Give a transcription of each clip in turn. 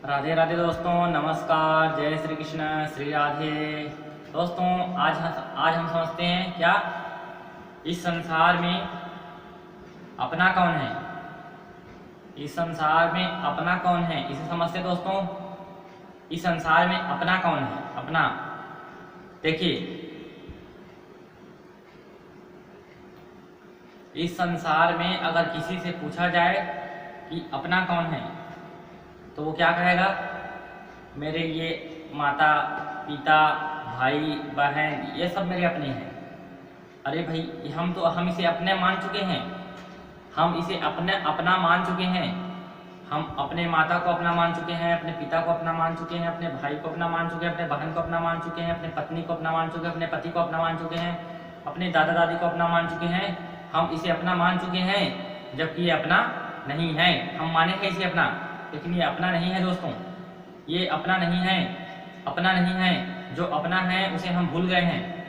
राधे राधे दोस्तों, नमस्कार, जय श्री कृष्ण, श्री राधे। दोस्तों आज हम समझते हैं क्या इस संसार में अपना कौन है। इस संसार में अपना कौन है, इसे समझते हैं दोस्तों। इस संसार में अपना कौन है। अपना देखिए, इस संसार में अगर किसी से पूछा जाए कि अपना कौन है तो वो क्या कहेगा, मेरे ये माता पिता भाई बहन ये सब मेरे अपने हैं। अरे भाई, हम इसे अपने मान चुके हैं, हम इसे अपना मान चुके हैं। हम अपने माता को अपना मान चुके हैं, अपने पिता को अपना मान चुके हैं, अपने भाई को अपना मान चुके हैं, अपने बहन को अपना मान चुके हैं, अपने पत्नी को अपना मान चुके हैं, अपने पति को अपना मान चुके हैं, अपने दादा दादी को अपना मान चुके हैं। हम इसे अपना मान चुके हैं, जबकि ये अपना नहीं है। हम माने हैं इसे अपना, लेकिन ये अपना नहीं है दोस्तों। ये अपना नहीं है, अपना नहीं है। जो अपना है उसे हम भूल गए हैं।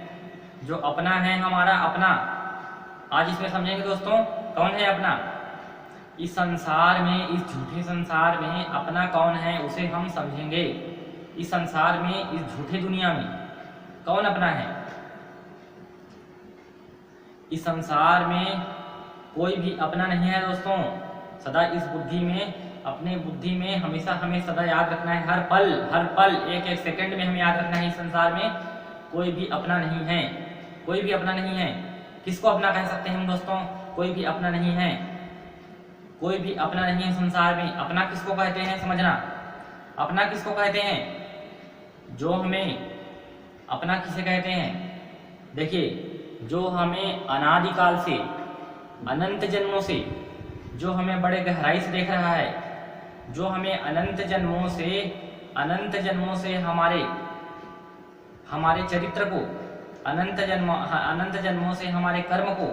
जो अपना है हमारा अपना, आज इसमें समझेंगे दोस्तों कौन है अपना। इस संसार में, इस झूठे संसार में अपना कौन है उसे हम समझेंगे। इस संसार में, इस झूठे दुनिया में कौन अपना है। इस संसार में कोई भी अपना नहीं है दोस्तों। सदा इस बुद्धि में, अपने बुद्धि में हमेशा हमें सदा याद रखना है। हर पल एक एक सेकंड में हमें याद रखना है, इस संसार में कोई भी अपना नहीं है। कोई भी अपना नहीं है। किसको अपना कह सकते हैं हम दोस्तों? कोई भी अपना नहीं है। कोई भी अपना नहीं है संसार में। अपना किसको कहते हैं समझना। अपना किसको कहते हैं? जो हमें अपना किसे कहते हैं? देखिए, जो हमें अनादिकाल से, अनंत जन्मों से, जो हमें बड़े गहराई से देख रहा है, जो हमें अनंत जन्मों से हमारे चरित्र को, अनंत जन्मों से हमारे कर्म को,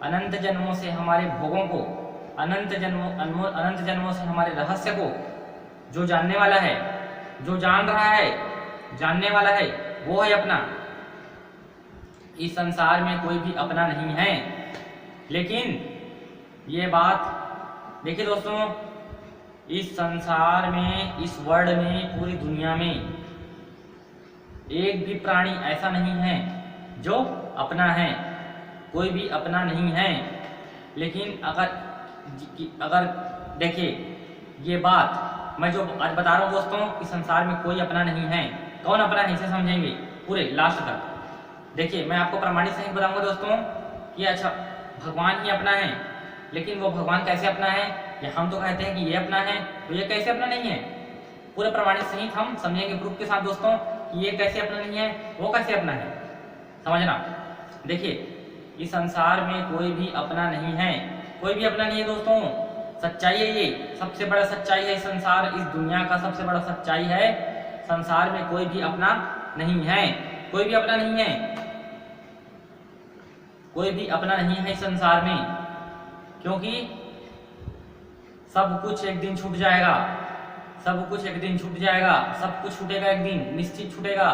अनंत जन्मों से हमारे भोगों को, अनंत जन्मों से हमारे रहस्य को जो जानने वाला है, जो जान रहा है, जानने वाला है, वो है अपना। इस संसार में कोई भी अपना नहीं है। लेकिन ये बात देखिए दोस्तों, इस संसार में, इस वर्ल्ड में, पूरी दुनिया में एक भी प्राणी ऐसा नहीं है जो अपना है। कोई भी अपना नहीं है। लेकिन अगर देखिए, ये बात मैं जो आज बता रहा हूँ दोस्तों, इस संसार में कोई अपना नहीं है। कौन अपना है इसे समझेंगे पूरे लास्ट तक। देखिए, मैं आपको प्रमाणित सही बताऊंगा दोस्तों कि अच्छा, भगवान ही अपना है। लेकिन वो भगवान कैसे अपना है? या हम तो कहते हैं कि ये अपना है, तो ये कैसे अपना नहीं है? पूरे प्रमाणित सहित हम समझेंगे प्रूफ के साथ दोस्तों कि ये कैसे अपना नहीं है, वो कैसे अपना है, समझना। देखिए, इस संसार में कोई भी अपना नहीं है। कोई भी अपना नहीं है दोस्तों। सच्चाई है ये, सबसे बड़ा सच्चाई है इस संसार, इस दुनिया का सबसे बड़ा सच्चाई है। संसार में कोई भी अपना नहीं है। कोई भी अपना नहीं है। कोई भी अपना नहीं है इस संसार में, क्योंकि सब कुछ एक दिन छूट जाएगा। सब कुछ एक दिन छूट जाएगा। सब कुछ छूटेगा एक दिन, निश्चित छूटेगा।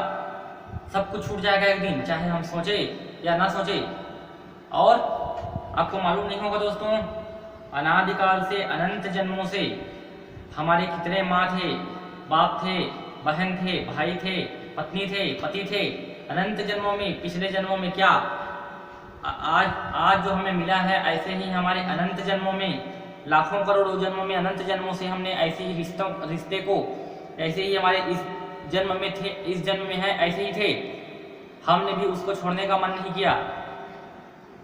सब कुछ छूट जाएगा एक दिन, चाहे हम सोचे या ना सोचे। और आपको मालूम नहीं होगा दोस्तों, अनादिकाल से, अनंत जन्मों से हमारे कितने माँ थे, बाप थे, बहन थे, भाई थे, पत्नी थे, पति थे। अनंत जन्मों में, पिछले जन्मों में क्या, आज जो हमें मिला है, ऐसे ही हमारे अनंत जन्मों में, लाखों करोड़ों जन्मों में, अनंत जन्मों से हमने ऐसे ही रिश्ते को, ऐसे ही हमारे इस जन्म में थे, इस जन्म में है, ऐसे ही थे। हमने भी उसको छोड़ने का मन नहीं किया।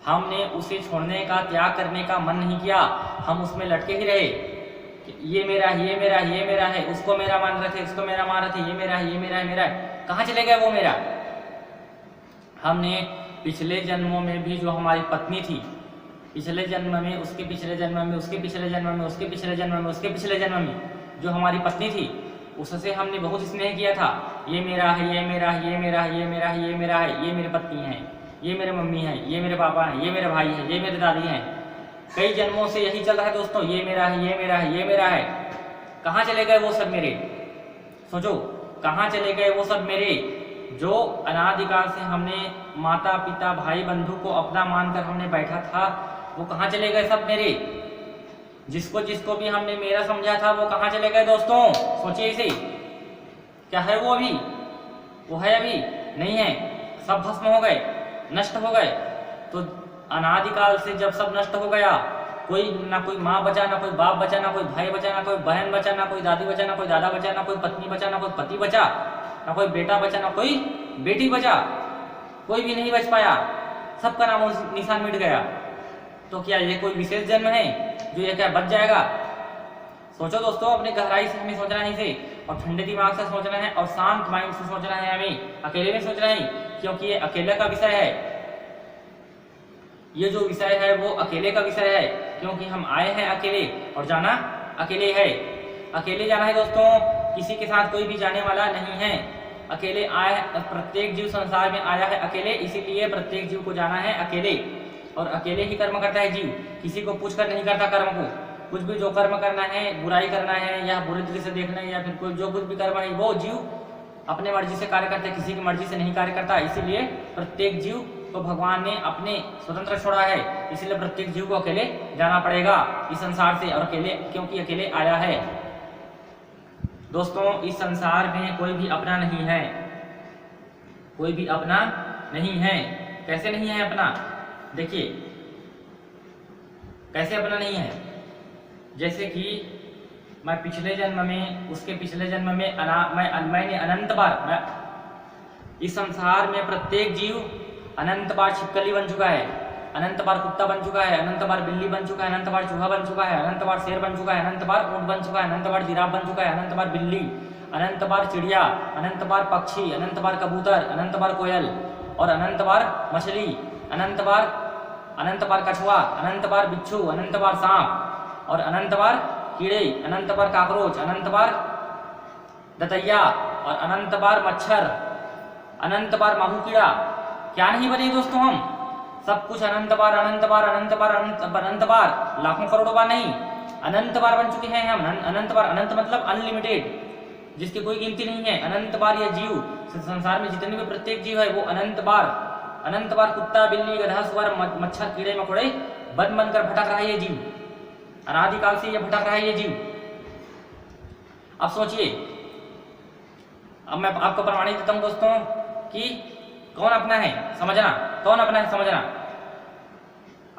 हमने उसे छोड़ने का, त्याग करने का मन नहीं किया। हम उसमें लटके ही रहे कि ये मेरा है, ये मेरा है, ये मेरा है। उसको मेरा मान रहे थे, उसको मेरा मान रहे थे, ये मेरा है, ये मेरा है, मेरा है। कहाँ चले गए वो मेरा? हमने पिछले जन्मों में भी जो हमारी पत्नी थी, पिछले जन्म में, उसके पिछले जन्म में, उसके पिछले जन्म में, उसके पिछले जन्म में, उसके पिछले जन्म में जो हमारी पत्नी थी, उससे हमने बहुत स्नेह किया था। ये मेरा है, ये मेरा है, ये मेरा है, ये मेरा है, ये मेरा है, ये मेरी पत्नी है, ये मेरे मम्मी है, ये मेरे पापा हैं, ये मेरे भाई है, ये मेरे दादी हैं। कई जन्मों से यही चल रहा है दोस्तों, ये मेरा है, ये मेरा है, ये मेरा है। कहाँ चले गए वो सब मेरे? सोचो, कहाँ चले गए वो सब मेरे जो अनादिकाल से हमने माता पिता भाई बंधु को अपना मानकर हमने बैठा था? वो कहाँ चले गए सब मेरे? जिसको जिसको भी हमने मेरा समझा था वो कहाँ चले गए दोस्तों? सोचिए इसे, क्या है वो अभी? वो है अभी नहीं है, सब भस्म हो गए, नष्ट हो गए। तो अनादिकाल से जब सब नष्ट हो गया, कोई ना कोई माँ बचा, ना कोई बाप बचा, ना कोई भाई बचा, ना कोई बहन बचा, ना कोई दादी बचा, ना कोई दादा बचा, ना कोई पत्नी बचा, ना कोई पति बचा, ना कोई बेटा बचा, ना कोई बेटी बचा, कोई भी नहीं बच पाया, सबका नाम निशान मिट गया। तो क्या ये कोई विशेष जन्म है जो ये क्या बच जाएगा? सोचो दोस्तों, अपने गहराई से हमें सोचना है इसे, और ठंडे दिमाग से सोचना है, और शांत माइंड से सोचना है हमें, अकेले में सोचना है, क्योंकि ये अकेले का विषय है। ये जो विषय है वो अकेले का विषय है, क्योंकि हम आए हैं अकेले और जाना अकेले है। अकेले जाना है दोस्तों, किसी के साथ कोई भी जाने वाला नहीं है। अकेले आए, प्रत्येक जीव संसार में आया है अकेले, इसीलिए प्रत्येक जीव को जाना है अकेले, और अकेले ही कर्म करता है जीव, किसी को पूछकर नहीं करता कर्म को। कुछ भी जो कर्म करना है, बुराई करना है या बुरे दिल से देखना है, या फिर कोई जो कुछ भी कर्म है, वो जीव अपने मर्जी से कार्य करता है, किसी की मर्जी से नहीं कार्य करता। इसीलिए प्रत्येक जीव को भगवान ने अपने स्वतंत्र छोड़ा है, इसलिए प्रत्येक जीव को अकेले जाना पड़ेगा इस संसार से, और अकेले, क्योंकि अकेले आया है। दोस्तों, इस संसार में कोई भी अपना नहीं है, कोई भी अपना नहीं है। कैसे नहीं है अपना? देखिए कैसे अपना नहीं है। जैसे कि मैं पिछले जन्म में, उसके पिछले जन्म में मैंने अनंत बार, इस संसार में प्रत्येक जीव अनंत बार छिपकली बन चुका है, अनंत बार कुत्ता बन चुका है, अनंत बार बिल्ली बन चुका है, अनंत बार चूहा बन चुका है, अनंत बार शेर बन चुका है, अनंत बार ऊंट बन चुका है, अनंत बार जिराफ बन चुका है, अनंत बार बिल्ली, अनंत बार चिड़िया, अनंत बार पक्षी, अनंत बार कबूतर, अनंत बार कोयल, और अनंत बार मछली, अनंत बार कछुआ, अनंत बार बिच्छू, अनंत बार सांप, और अनंत बार कीड़े, अनंत बार काकरोच, अनंत बार दतैया, और अनंत बार मच्छर, अनंत बार माहू कीड़ा। क्या नहीं बने दोस्तों हम? सब कुछ अनंत बार अनंत बार अनंत बार अनंत बार, लाखों करोड़ों बार नहीं, अनंत बार बन चुके हैं हम। अनंत बार, अनंत मतलब अनलिमिटेड, जिसकी कोई गिनती नहीं है। अनंत बार ये जीव, संसार में जितने भी प्रत्येक जीव है वो अनंत बार कुत्ता, बिल्ली, गधा, सुअर, मच्छर, कीड़े मकोड़े बन बनकर भटक रहा है ये जीव, अनादिकाल से ये भटक रहा है ये जीव। अब सोचिए, अब मैं आपको प्रमाणित देता हूं दोस्तों कि कौन अपना है, समझना, कौन अपना है समझना।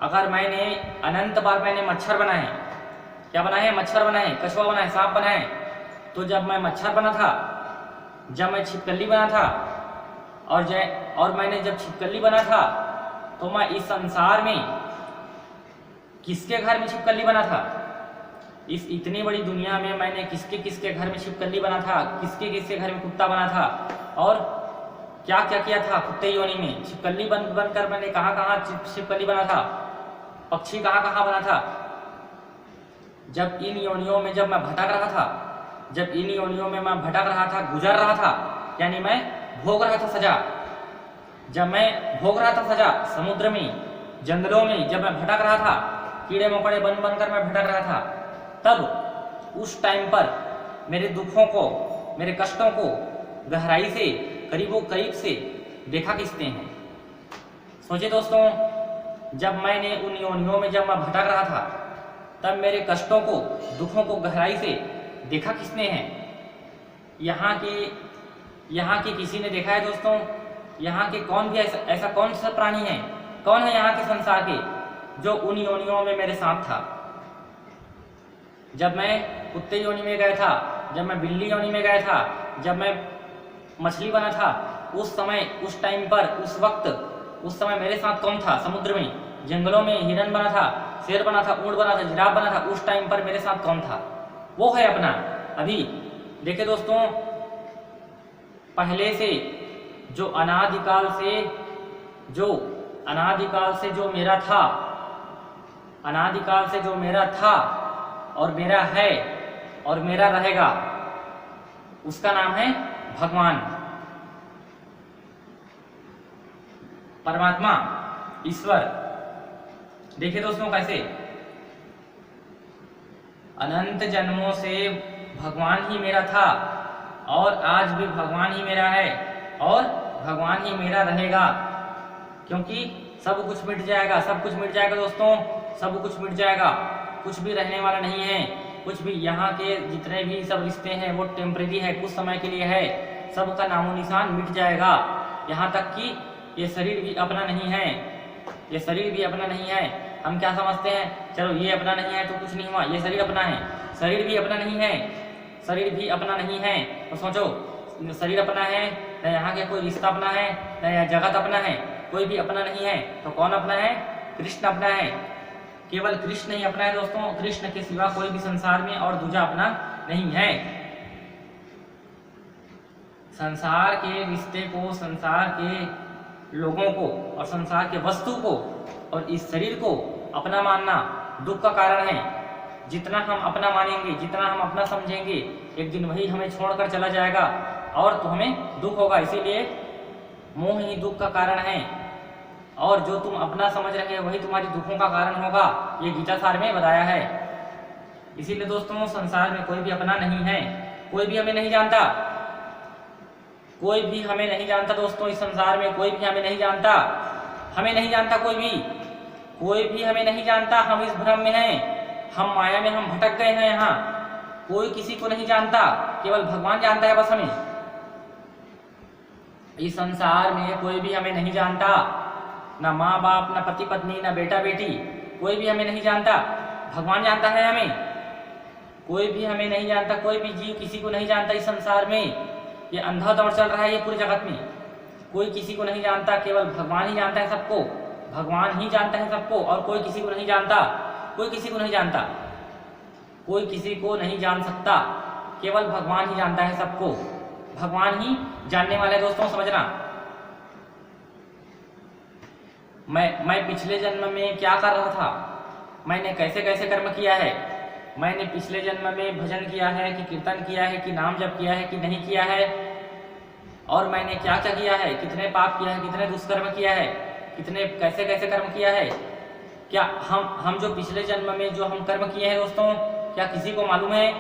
अगर मैंने अनंत बार मैंने मच्छर बना है, क्या बना है? मच्छर बना है, कछुआ बना है, सांप बना है। तो जब मैं मच्छर बना था, जब मैं छिपकली बना था, और मैंने जब छिपकली बना था, तो मैं इस संसार में किसके घर में छिपकली बना था? इस इतनी बड़ी दुनिया में मैंने किसके किसके घर में छिपकली बना था, किसके किसके घर में कुत्ता बना था, और क्या क्या किया था कुत्ते योनि में। छिपकली बनकर मैंने कहाँ कहाँ छिपकली बना था, पक्षी कहाँ कहाँ बना था। जब इन योनियों में जब मैं भटक रहा था, जब इन योनियों में मैं भटक रहा था, गुजर रहा था, यानी मैं भोग रहा था सजा। जब मैं भोग रहा था सजा समुद्र में, जंगलों में, जब मैं भटक रहा था, कीड़े मकोड़े बन बनकर मैं भटक रहा था, तब उस टाइम पर मेरे दुखों को, मेरे कष्टों को गहराई से, करीबों करीब से देखा किसने है? सोचिए दोस्तों, जब मैंने उन योनियों में जब मैं भटक रहा था, तब मेरे कष्टों को, दुखों को गहराई से देखा किसने है? यहाँ के किसी ने देखा है दोस्तों? यहाँ के कौन भी ऐसा कौन सा प्राणी है, कौन है यहाँ के संसार के जो उन योनियों में मेरे साथ था? जब मैं कुत्ते योनि में गया था, जब मैं बिल्ली योनि में गया था, जब मैं मछली बना था, उस समय, उस टाइम पर, उस वक्त, उस समय मेरे साथ कौन था? समुद्र में, जंगलों में हिरन बना था, शेर बना था, ऊंट बना था, जिराफ बना था, उस टाइम पर मेरे साथ कौन था? वो है अपना। अभी देखिए दोस्तों, पहले से जो अनादिकाल से जो मेरा था, अनादिकाल से जो मेरा था और मेरा है और मेरा रहेगा, उसका नाम है भगवान, परमात्मा, ईश्वर। देखिए दोस्तों, कैसे अनंत जन्मों से भगवान ही मेरा था, और आज भी भगवान ही मेरा है, और भगवान ही मेरा रहेगा, क्योंकि सब कुछ मिट जाएगा, सब कुछ मिट जाएगा दोस्तों, सब कुछ मिट जाएगा। कुछ भी रहने वाला नहीं है, कुछ भी। यहाँ के जितने भी सब रिश्ते हैं वो टेम्परेरी है, कुछ समय के लिए है, सबका नामो निशान मिट जाएगा। यहाँ तक कि ये शरीर भी अपना नहीं है, ये शरीर भी अपना नहीं है। हम क्या समझते हैं, चलो ये अपना नहीं है तो कुछ नहीं हुआ, ये शरीर अपना है। शरीर भी अपना नहीं है, शरीर भी अपना नहीं है। तो सोचो, शरीर अपना है, न यहाँ के कोई रिश्ता अपना है, न यह जगत अपना है, कोई भी अपना नहीं है। तो कौन अपना है? कृष्ण अपना है। केवल कृष्ण ही अपना है दोस्तों, कृष्ण के सिवा कोई भी संसार में और दूजा अपना नहीं है। संसार के रिश्ते को, संसार के लोगों को और संसार के वस्तु को और इस शरीर को अपना मानना दुख का कारण है। जितना हम अपना मानेंगे, जितना हम अपना समझेंगे, एक दिन वही हमें छोड़कर चला जाएगा और तो हमें दुख होगा। इसीलिए मोह ही दुख का कारण है, और जो तुम अपना समझ रहे हो वही तुम्हारी दुखों का कारण होगा, ये गीता सार में बताया है। इसीलिए दोस्तों, संसार में कोई भी अपना नहीं है, कोई भी हमें नहीं जानता, कोई भी हमें नहीं जानता दोस्तों। इस संसार में कोई भी हमें नहीं जानता, हमें नहीं जानता कोई भी हमें नहीं जानता। हम इस भ्रम में हैं, हम माया में हम भटक गए हैं। यहाँ कोई किसी को नहीं जानता, केवल भगवान जानता है बस हमें। इस संसार में कोई भी हमें नहीं जानता, ना माँ बाप, ना पति पत्नी, ना बेटा बेटी, कोई भी हमें नहीं जानता। भगवान जानता है हमें। कोई भी हमें नहीं जानता, कोई भी जीव किसी को नहीं जानता इस संसार में। ये अंधा दौड़ चल रहा है ये पूरे जगत में, कोई किसी को नहीं जानता, केवल भगवान ही जानता है सबको। भगवान ही जानता है सबको, और कोई किसी को नहीं जानता, कोई किसी को नहीं जानता, कोई किसी को नहीं जान सकता, केवल भगवान ही जानता है सबको। भगवान ही जानने वाले दोस्तों, समझना। मैं पिछले जन्म में क्या कर रहा था, मैंने कैसे कैसे कर्म किया है, मैंने पिछले जन्म में भजन किया है कि कीर्तन किया है कि नाम जप किया है कि नहीं किया है, और मैंने क्या क्या किया है, कितने पाप किया है, कितने दुष्कर्म किया है, कितने कैसे कैसे कर्म किया है। क्या हम जो पिछले जन्म में जो हम कर्म किए हैं दोस्तों, क्या किसी को मालूम है?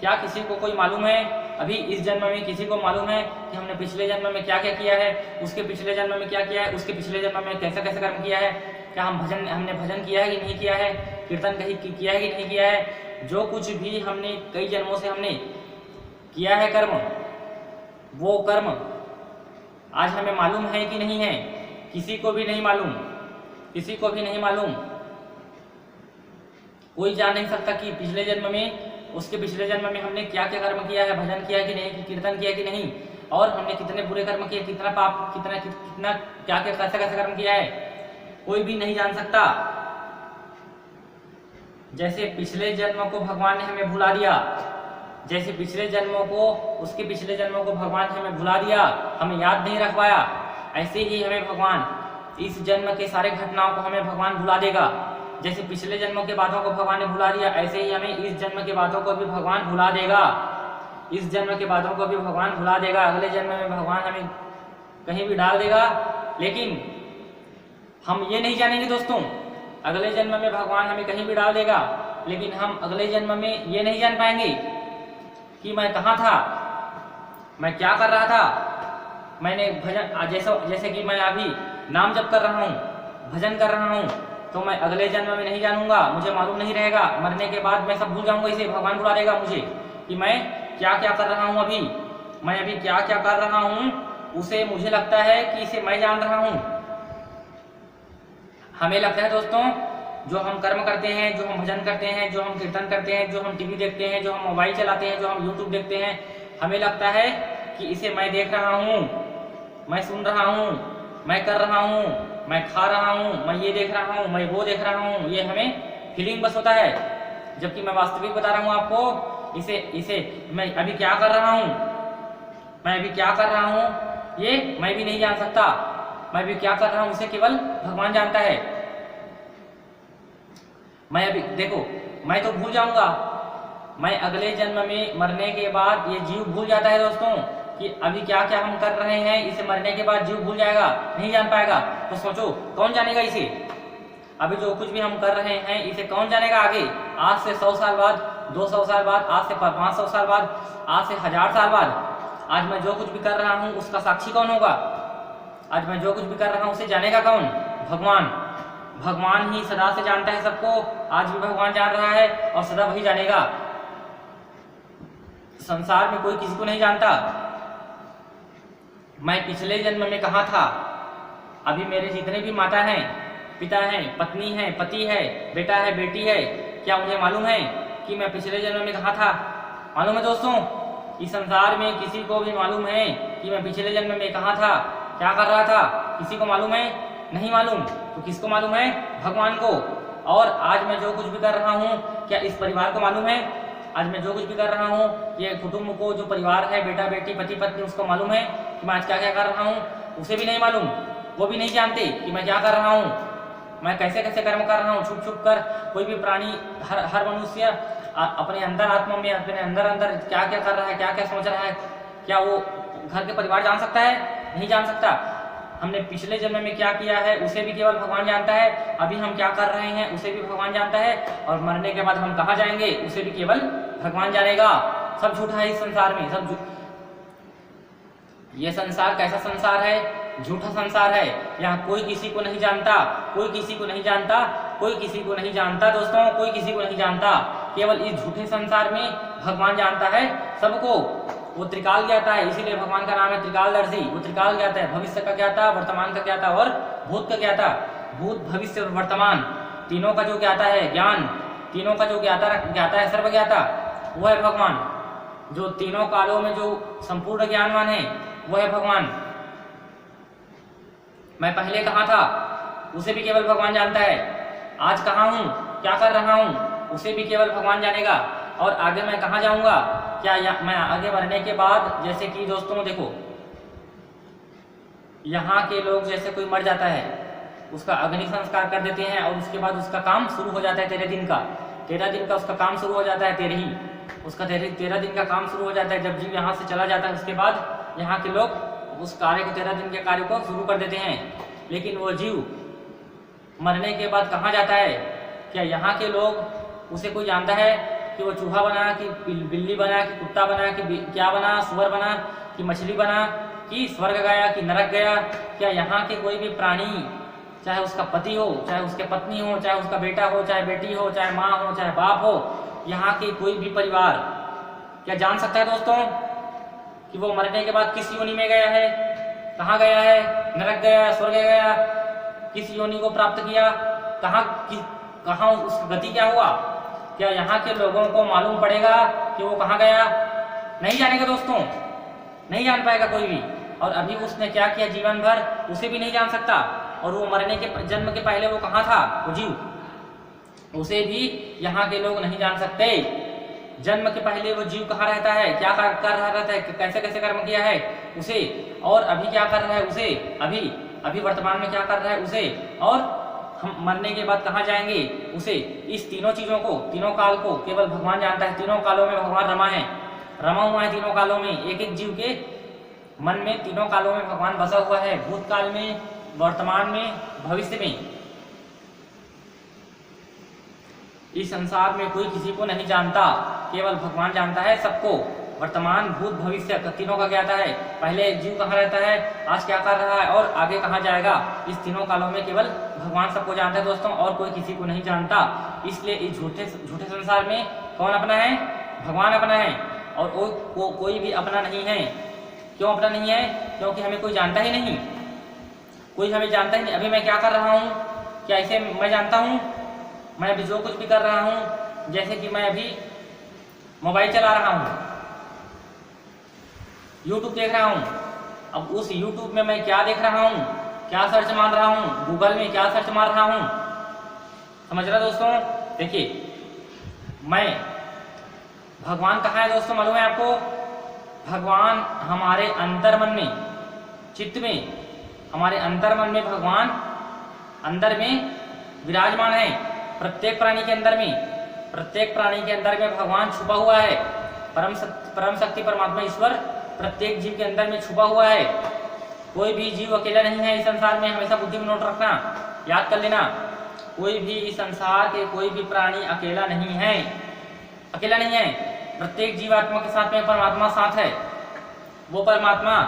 क्या किसी को कोई मालूम है? अभी इस जन्म में किसी को मालूम है कि हमने पिछले जन्म में क्या क्या किया है, उसके पिछले जन्म में क्या किया है, उसके पिछले जन्म में कैसे कैसे कर्म किया है? क्या हमने भजन किया है कि नहीं किया है, कीर्तन कहीं किया है कि नहीं किया है? जो कुछ भी हमने कई जन्मों से हमने किया है कर्म, वो कर्म आज हमें मालूम है कि नहीं है? किसी को भी नहीं मालूम, किसी को भी नहीं मालूम। कोई जान नहीं सकता कि पिछले जन्म में, उसके पिछले जन्म में हमने क्या क्या कर्म किया है, भजन किया कि नहीं, कीर्तन किया कि नहीं, और हमने कितने बुरे कर्म किए, कितना पाप, कितना क्या क्या कैसे कैसे कर्म किया है, कोई भी नहीं जान सकता। जैसे पिछले जन्म को भगवान ने हमें भुला दिया, जैसे पिछले जन्मों को, उसके पिछले जन्मों को भगवान ने हमें भुला दिया, हमें याद नहीं रख पाया, ऐसे ही हमें भगवान इस जन्म के सारे घटनाओं को हमें भगवान भुला देगा। जैसे पिछले जन्मों के बातों को भगवान ने भुला दिया, ऐसे ही हमें इस जन्म के बातों को भी भगवान भुला देगा। इस जन्म के बातों को भी भगवान भुला देगा। अगले जन्म में भगवान हमें कहीं भी डाल देगा, लेकिन हम ये नहीं जानेंगे दोस्तों, अगले जन्म में भगवान हमें कहीं भी डाल देगा, लेकिन हम अगले जन्म में ये नहीं जान पाएंगे कि मैं कहाँ था, मैं क्या कर रहा था। मैंने भजन, जैसे कि मैं अभी नाम जप कर रहा हूँ, भजन कर रहा हूँ, तो मैं अगले जन्म में नहीं जानूंगा, मुझे मालूम नहीं रहेगा। मरने के बाद मैं सब भूल जाऊंगा। इसे भगवान बुला देगा मुझे कि मैं क्या क्या कर रहा हूँ, मैं अभी क्या क्या कर रहा हूँ, उसे मुझे लगता है कि इसे मैं जान रहा हूँ। हमें लगता है दोस्तों, जो हम कर्म करते हैं, जो हम भजन करते हैं, जो हम कीर्तन करते हैं, जो हम टीवी देखते हैं, जो हम मोबाइल चलाते हैं, जो हम यूट्यूब देखते हैं, हमें लगता है कि इसे मैं देख रहा हूँ, मैं सुन रहा हूँ, मैं कर रहा हूँ, मैं खा रहा हूँ, मैं ये देख रहा हूँ, मैं वो देख रहा हूँ। ये हमें फीलिंग बस होता है, जबकि मैं वास्तविक बता रहा हूँ आपको। इसे मैं अभी क्या कर रहा हूँ, मैं अभी क्या कर रहा हूँ, ये मैं भी नहीं जान सकता। मैं अभी क्या कर रहा हूँ, इसे केवल भगवान जानता है। मैं अभी देखो, मैं तो भूल जाऊंगा, मैं अगले जन्म में मरने के बाद ये जीव भूल जाता है दोस्तों कि अभी क्या क्या हम कर रहे हैं। इसे मरने के बाद जीव भूल जाएगा, नहीं जान पाएगा। तो सोचो, कौन जानेगा इसे? अभी जो कुछ भी हम कर रहे हैं, इसे कौन जानेगा आगे? आज से 100 साल बाद, 200 साल बाद, आज से 500 साल बाद, आज से 1000 साल बाद, आज मैं जो कुछ भी कर रहा हूँ उसका साक्षी कौन होगा? आज मैं जो कुछ भी कर रहा हूँ उसे जानेगा कौन? भगवान। भगवान ही सदा से जानता है सबको, आज भी भगवान जान रहा है और सदा वही जानेगा। संसार में कोई किसी को नहीं जानता। मैं पिछले जन्म में कहाँ था, अभी मेरे जितने भी माता हैं, पिता हैं, पत्नी है, पति है, बेटा है, बेटी है, क्या उन्हें मालूम है कि मैं पिछले जन्म में कहाँ था? मालूम है दोस्तों? इस संसार में किसी को भी मालूम है कि मैं पिछले जन्म में कहाँ था, क्या कर रहा था? किसी को मालूम है? नहीं मालूम। तो किसको मालूम है? भगवान को। और आज मैं जो कुछ भी कर रहा हूँ, क्या इस परिवार को मालूम है? आज मैं जो कुछ भी कर रहा हूँ, ये कुटुंब को, जो परिवार है, बेटा बेटी, पति पत्नी, उसको मालूम है कि मैं आज क्या क्या कर रहा हूँ? उसे भी नहीं मालूम। वो भी नहीं जानते कि मैं क्या कर रहा हूँ, मैं कैसे कैसे कर्म कर रहा हूँ। छुप छुप कर कोई भी प्राणी, हर मनुष्य अपने अंदर आत्मा में, अपने अंदर अंदर क्या क्या कर रहा है, क्या क्या सोच रहा है, क्या वो घर के परिवार जान सकता है? नहीं जान सकता। हमने पिछले जन्म में क्या किया है उसे भी केवल भगवान जानता है, अभी हम क्या कर रहे हैं उसे भी भगवान जानता है, और मरने के बाद हम कहाँ जाएंगे उसे भी केवल भगवान जानेगा। सब झूठा है इस संसार में, सब ये संसार कैसा संसार है? झूठा संसार है। यहाँ कोई किसी को नहीं जानता, कोई किसी को नहीं जानता, कोई किसी को नहीं जानता दोस्तों, कोई किसी को नहीं जानता। केवल इस झूठे संसार में भगवान जानता है सबको। वो त्रिकाल ज्ञाता है, इसीलिए भगवान का नाम है त्रिकालदर्शी। वो त्रिकाल ज्ञाता है, भविष्य का ज्ञाता, वर्तमान का ज्ञाता और भूत का ज्ञाता। भूत, भविष्य और वर्तमान तीनों का जो ज्ञाता है, ज्ञान तीनों का जो ज्ञाता है, सर्वज्ञाता, वो है भगवान। जो तीनों कालों में जो संपूर्ण ज्ञानवान है वो है भगवान। मैं पहले कहाँ था उसे भी केवल भगवान जानता है। आज कहाँ हूँ, क्या कर रहा हूँ, उसे भी केवल भगवान जानेगा। और आगे मैं कहाँ जाऊँगा, क्या मैं आगे मरने के बाद, जैसे कि दोस्तों देखो, यहाँ के लोग जैसे कोई मर जाता है, उसका अग्नि संस्कार कर देते हैं और उसके बाद उसका काम शुरू हो जाता है 13 दिन का। 13 दिन का उसका काम शुरू हो जाता है, 13 दिन का काम शुरू हो जाता है। जब जीव यहाँ से चला जाता है उसके बाद यहाँ के लोग उस कार्य को, 13 दिन के कार्य को शुरू कर देते हैं। लेकिन वो जीव मरने के बाद कहाँ जाता है? क्या यहाँ के लोग उसे कोई जानता है कि वो चूहा बना, कि बिल्ली बना, कि कुत्ता बना, कि क्या बना, सुअर बना, कि मछली बना, कि स्वर्ग गया, कि नरक गया? क्या यहाँ के कोई भी प्राणी, चाहे उसका पति हो, चाहे उसके पत्नी हो, चाहे उसका बेटा हो, चाहे बेटी हो, चाहे माँ हो, चाहे बाप हो, यहाँ के कोई भी परिवार क्या जान सकता है दोस्तों कि वो मरने के बाद किस योनि में गया है, कहाँ गया है? नरक गया, स्वर्ग गया, किस योनि को प्राप्त किया, कहाँ उसकी गति क्या हुआ? क्या यहाँ के लोगों को मालूम पड़ेगा कि वो कहाँ गया? नहीं जानेगा दोस्तों, नहीं जान पाएगा कोई भी। और अभी उसने क्या किया जीवन भर उसे भी नहीं जान सकता। और वो मरने के जन्म के पहले वो कहाँ था, वो जीव, उसे भी यहाँ के लोग नहीं जान सकते। जन्म के पहले वो जीव कहाँ रहता है, क्या कर रहा रहता है, कैसे कैसे कर्म किया है उसे, और अभी क्या कर रहा है उसे, अभी वर्तमान में क्या कर रहा है उसे, और हम मरने के बाद कहाँ जाएंगे उसे। इस तीनों चीजों को, तीनों काल को केवल भगवान जानता है। तीनों कालों में भगवान रमा हुआ है। तीनों कालों में एक एक जीव के मन में तीनों कालों में भगवान बसा हुआ है, भूतकाल में, वर्तमान में, भविष्य में। इस संसार में कोई किसी को नहीं जानता, केवल भगवान जानता है सबको। वर्तमान, भूत, भविष्य तीनों का ज्ञाता है। पहले जीव कहाँ रहता है, आज क्या कर रहा है और आगे कहाँ जाएगा, इस तीनों कालों में केवल भगवान सबको जानता है दोस्तों, और कोई किसी को नहीं जानता। इसलिए इस झूठे संसार में कौन अपना है? भगवान अपना है, और कोई भी अपना नहीं है। क्यों अपना नहीं है? क्योंकि हमें कोई जानता ही नहीं, कोई हमें जानता ही नहीं। अभी मैं क्या कर रहा हूँ, क्या इसे मैं जानता हूँ? मैं अभी जो कुछ भी कर रहा हूँ, जैसे कि मैं अभी मोबाइल चला रहा हूँ, यूट्यूब देख रहा हूँ। अब उस यूट्यूब में मैं क्या देख रहा हूँ, क्या सर्च मार रहा हूँ, गूगल में क्या सर्च मार रहा हूँ, समझ रहा दोस्तों? देखिए, मैं भगवान कहाँ है दोस्तों, मालूम है आपको? भगवान हमारे अंतर्मन में, चित्त में, हमारे अंतर्मन में भगवान अंदर में विराजमान है। प्रत्येक प्राणी के अंदर में, प्रत्येक प्राणी के अंदर में भगवान छुपा हुआ है। परम शक्ति परमात्मा ईश्वर प्रत्येक जीव के अंदर में छुपा हुआ है। कोई भी जीव अकेला नहीं है इस संसार में, हमेशा बुद्धि में नोट रखना, याद कर लेना। कोई भी इस संसार के कोई भी प्राणी अकेला नहीं है, अकेला नहीं है। प्रत्येक जीवात्मा के साथ में परमात्मा साथ है। वो परमात्मा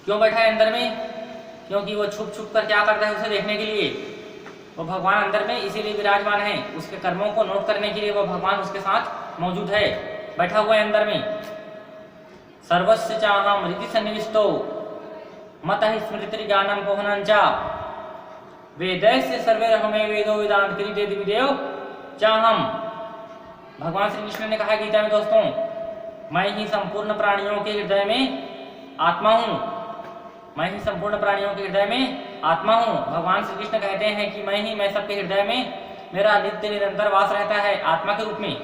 क्यों बैठा है अंदर में? क्योंकि वो छुप छुप कर क्या करता है उसे देखने के लिए। वो भगवान अंदर में इसीलिए विराजमान है, उसके कर्मों को नोट करने के लिए वो भगवान उसके साथ मौजूद है, बैठा हुआ है अंदर में। सर्वस्य चाहम हृदि सन्निविष्टो मतः स्मृति ज्ञानम पोहनं च वेदैस्य सर्वैरहमे वेदो वेदांत कृते दिविदेव चाहम। भगवान श्री कृष्ण ने कहा गीता में दोस्तों, मैं ही संपूर्ण प्राणियों के हृदय में आत्मा हूँ, मैं ही संपूर्ण प्राणियों के हृदय में आत्मा हूँ। भगवान श्री कृष्ण कहते हैं कि मैं सबके हृदय में मेरा नित्य निरंतर वास रहता है आत्मा के रूप में।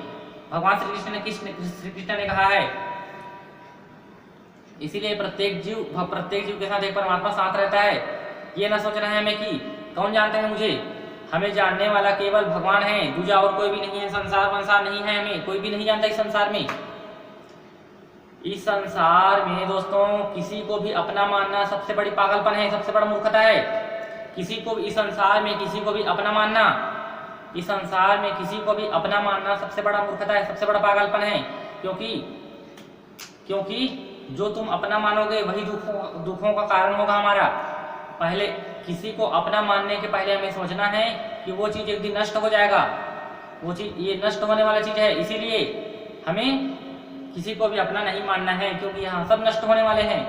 भगवान श्री कृष्ण ने कहा है, इसीलिए प्रत्येक जीव के साथ एक परमात्मा साथ रहता है। ये न सोच रहे हैं हमें कि कौन जानता है मुझे, हमें जानने वाला केवल भगवान है, दूजा और कोई भी नहीं है। संसार नहीं है, हमें कोई भी नहीं जानता इस संसार में। इस संसार में दोस्तों किसी को भी अपना मानना सबसे बड़ी पागलपन है, सबसे बड़ा मूर्खता है। किसी को भी इस संसार में किसी को भी अपना मानना, इस संसार में किसी को भी अपना मानना सबसे बड़ा मूर्खता है, सबसे बड़ा पागलपन है। क्योंकि जो तुम अपना मानोगे वही दुखों का कारण होगा हमारा। पहले किसी को अपना मानने के पहले हमें सोचना है कि वो चीज एक दिन नष्ट हो जाएगा, वो चीज ये नष्ट होने वाला चीज है। इसीलिए हमें किसी को भी अपना नहीं मानना है, क्योंकि यहाँ सब नष्ट होने वाले हैं,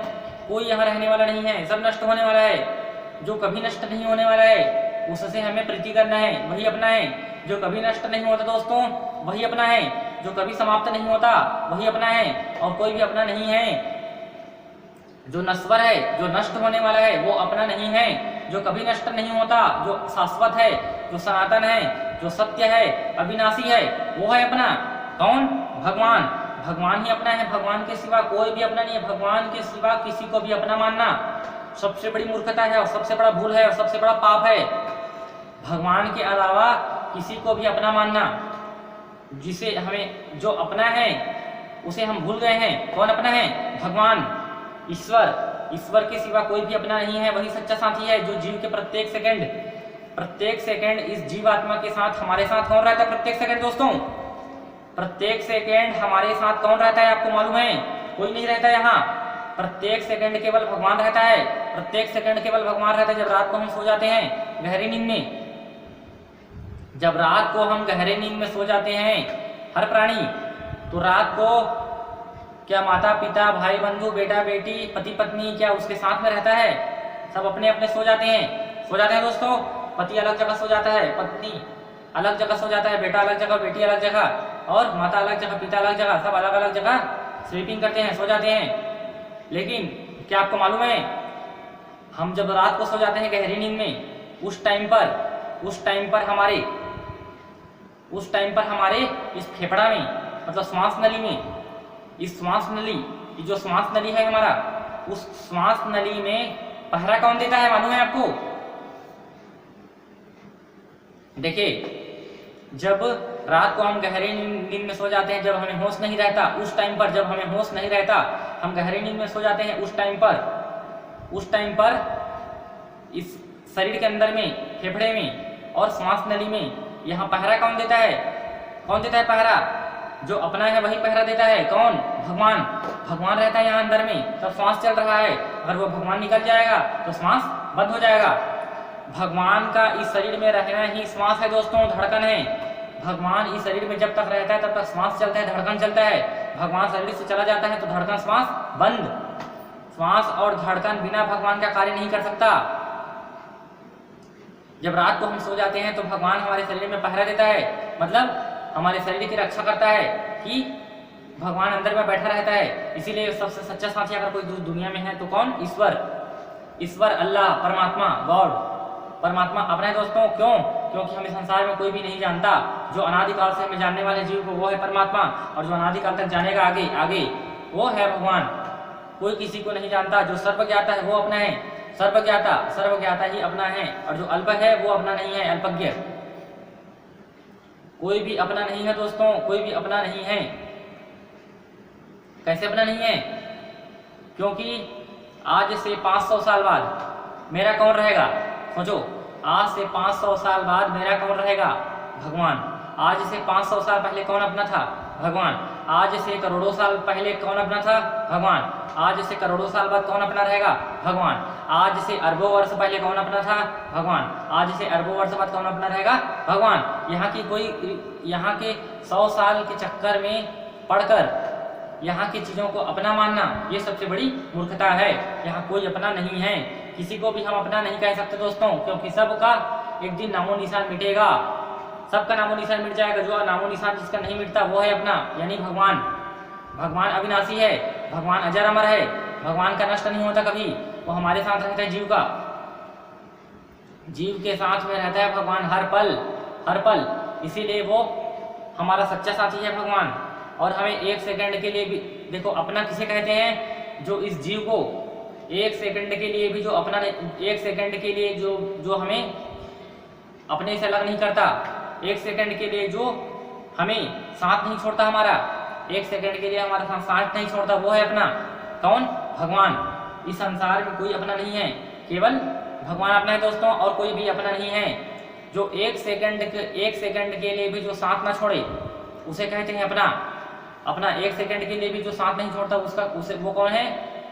कोई यहाँ रहने वाला नहीं है, सब नष्ट होने वाला है। जो कभी नष्ट नहीं होने वाला है उससे हमें प्रीति करना है, वही अपना है। जो कभी नष्ट नहीं होता दोस्तों वही अपना है, जो कभी समाप्त नहीं होता वही अपना है, और कोई भी अपना नहीं है। जो नश्वर है, जो नष्ट होने वाला है वो अपना नहीं है। जो कभी नष्ट नहीं होता, जो शाश्वत है, जो सनातन है, जो सत्य है, अविनाशी है, वो है अपना। कौन? भगवान। भगवान ही अपना है, भगवान के सिवा कोई भी अपना नहीं है। भगवान के सिवा किसी को भी अपना मानना सबसे बड़ी मूर्खता है, और सबसे बड़ा भूल है, और सबसे बड़ा पाप है। भगवान के अलावा किसी को भी अपना मानना, जिसे हमें जो अपना है उसे हम भूल गए हैं। कौन अपना है? भगवान, ईश्वर के सिवा कोई भी अपना नहीं है। वही सच्चा साथी है, जो जीव के प्रत्येक सेकंड इस जीवात्मा के साथ, हमारे साथ कौन रहता है प्रत्येक सेकंड दोस्तों? प्रत्येक सेकंड हमारे साथ कौन रहता है आपको मालूम है? कोई नहीं रहता यहाँ। प्रत्येक सेकंड केवल भगवान रहता है, प्रत्येक सेकंड केवल भगवान रहता है। जब रात को हम सो जाते हैं गहरी नींद में, जब रात को हम गहरे नींद में सो जाते हैं हर प्राणी, तो रात को क्या माता पिता, भाई बंधु, बेटा बेटी, पति पत्नी क्या उसके साथ में रहता है? सब अपने अपने सो जाते हैं दोस्तों। पति अलग जगह सो जाता है, पत्नी अलग जगह सो जाता है, बेटा अलग जगह, बेटी अलग जगह, और माता अलग जगह, पिता अलग जगह, सब अलग अलग जगह स्लीपिंग करते हैं, सो जाते हैं। लेकिन क्या आपको मालूम है, हम जब रात को सो जाते हैं गहरी नींद में, उस टाइम पर हमारे इस फेफड़ा में, मतलब श्वास नली में, इस श्वास नली, जो श्वास नली है हमारा, उस श्वास नली में पहरा कौन देता है मालूम है आपको? देखिए, जब रात को हम गहरी नींद में सो जाते हैं, जब हमें होश नहीं रहता, उस टाइम पर, जब हमें होश नहीं रहता, हम गहरी नींद में सो जाते हैं, उस टाइम पर इस शरीर के अंदर में, फेफड़े में और श्वास नली में, यहाँ पहरा कौन देता है? पहरा? जो अपना है वही पहरा देता है। कौन? भगवान रहता है यहाँ अंदर में, तब श्वास चल रहा है। अगर वो भगवान निकल जाएगा तो श्वास बंद हो जाएगा। भगवान का इस शरीर में रहना ही श्वास है दोस्तों, धड़कन है। भगवान इस शरीर में जब तक रहता है तब तक श्वास चलता है, धड़कन चलता है। भगवान शरीर से चला जाता है तो धड़कन, श्वास बंद। श्वास और धड़कन बिना भगवान का कार्य नहीं कर सकता। जब रात को हम सो जाते हैं तो भगवान हमारे शरीर में पहरा देता है, मतलब हमारे शरीर की रक्षा करता है कि भगवान अंदर में बैठा रहता है। इसीलिए सबसे सच्चा साथी अगर कोई दुनिया में है तो कौन? ईश्वर, अल्लाह, परमात्मा, गॉड, परमात्मा अपना है दोस्तों। क्यों? क्योंकि हमें संसार में कोई भी नहीं जानता। जो अनादिकाल से हमें जानने वाले जीव को वो है परमात्मा, और जो अनादिकाल तक जानेगा आगे वो है भगवान। कोई किसी को नहीं जानता। जो सर्वज्ञाता है वो अपना है, सर्वज्ञाता ही अपना है, और जो अल्प है वो अपना नहीं है, अल्पज्ञ। कोई भी अपना नहीं है दोस्तों, कोई भी अपना नहीं है। कैसे अपना नहीं है? क्योंकि आज से 500 साल बाद मेरा कौन रहेगा? सोचो, आज से 500 साल बाद मेरा कौन रहेगा? भगवान। आज से 500 साल पहले कौन अपना था? भगवान। आज से करोड़ों साल पहले कौन अपना था? भगवान। आज से करोड़ों साल बाद कौन अपना रहेगा? भगवान। आज से अरबों वर्ष पहले कौन अपना था? भगवान। आज से अरबों वर्ष बाद कौन अपना रहेगा? भगवान। यहाँ के 100 साल के चक्कर में पढ़कर यहाँ की चीज़ों को अपना मानना, ये सबसे बड़ी मूर्खता है। यहाँ कोई अपना नहीं है, किसी को भी हम अपना नहीं कह सकते दोस्तों, क्योंकि सबका एक दिन नामो निशान मिटेगा, सबका नामो निशान मिट जाएगा। जो नामो निशान जिसका नहीं मिटता वो है अपना, यानी भगवान। भगवान अविनाशी है, भगवान अजर अमर है, भगवान का नष्ट नहीं होता कभी। वो हमारे साथ रहता है, जीव का, जीव के साथ में रहता है भगवान हर पल, हर पल। इसीलिए वो हमारा सच्चा साथी है भगवान। और हमें एक सेकंड के लिए भी, देखो अपना किसे कहते हैं? जो इस जीव को एक सेकंड के लिए भी जो अपना, एक सेकंड के लिए जो हमें अपने से अलग नहीं करता, एक सेकंड के लिए जो हमें साथ नहीं छोड़ता, हमारा एक सेकंड के लिए हमारा साथ नहीं छोड़ता, वो है अपना। कौन? भगवान। इस संसार में कोई अपना नहीं है, केवल भगवान अपना है दोस्तों, और कोई भी अपना नहीं है। जो एक सेकंड के लिए भी जो साथ ना छोड़े उसे कहते हैं अपना। अपना एक सेकंड के लिए भी जो साथ नहीं छोड़ता उसे वो कौन है?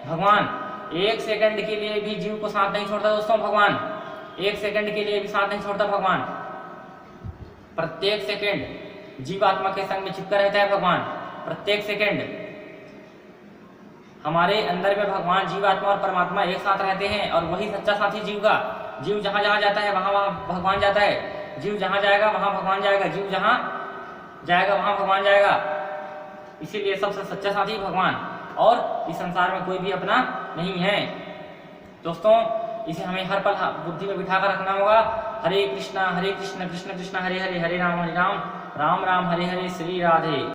भगवान। एक सेकंड के लिए भी जीव को साथ नहीं छोड़ता दोस्तों, भगवान। एक सेकंड के लिए भी साथ नहीं छोड़ता भगवान। प्रत्येक सेकंड जीवात्मा के संग में चिपका रहता है भगवान। प्रत्येक सेकंड हमारे अंदर में भगवान, जीवात्मा और परमात्मा एक साथ रहते हैं, और वही सच्चा साथी जीव का। जीव जहां जहां जाता है वहां वहां भगवान जाता है, जीव जहां जाएगा वहां भगवान जाएगा, जीव जहां जाएगा वहां भगवान जाएगा। इसीलिए सबसे सच्चा साथी भगवान, और इस संसार में कोई भी अपना नहीं है दोस्तों। इसे हमें हर पल बुद्धि में बिठा कर रखना होगा। हरे कृष्ण कृष्ण कृष्ण हरे हरे, हरे राम राम राम हरे हरे, श्री राधे।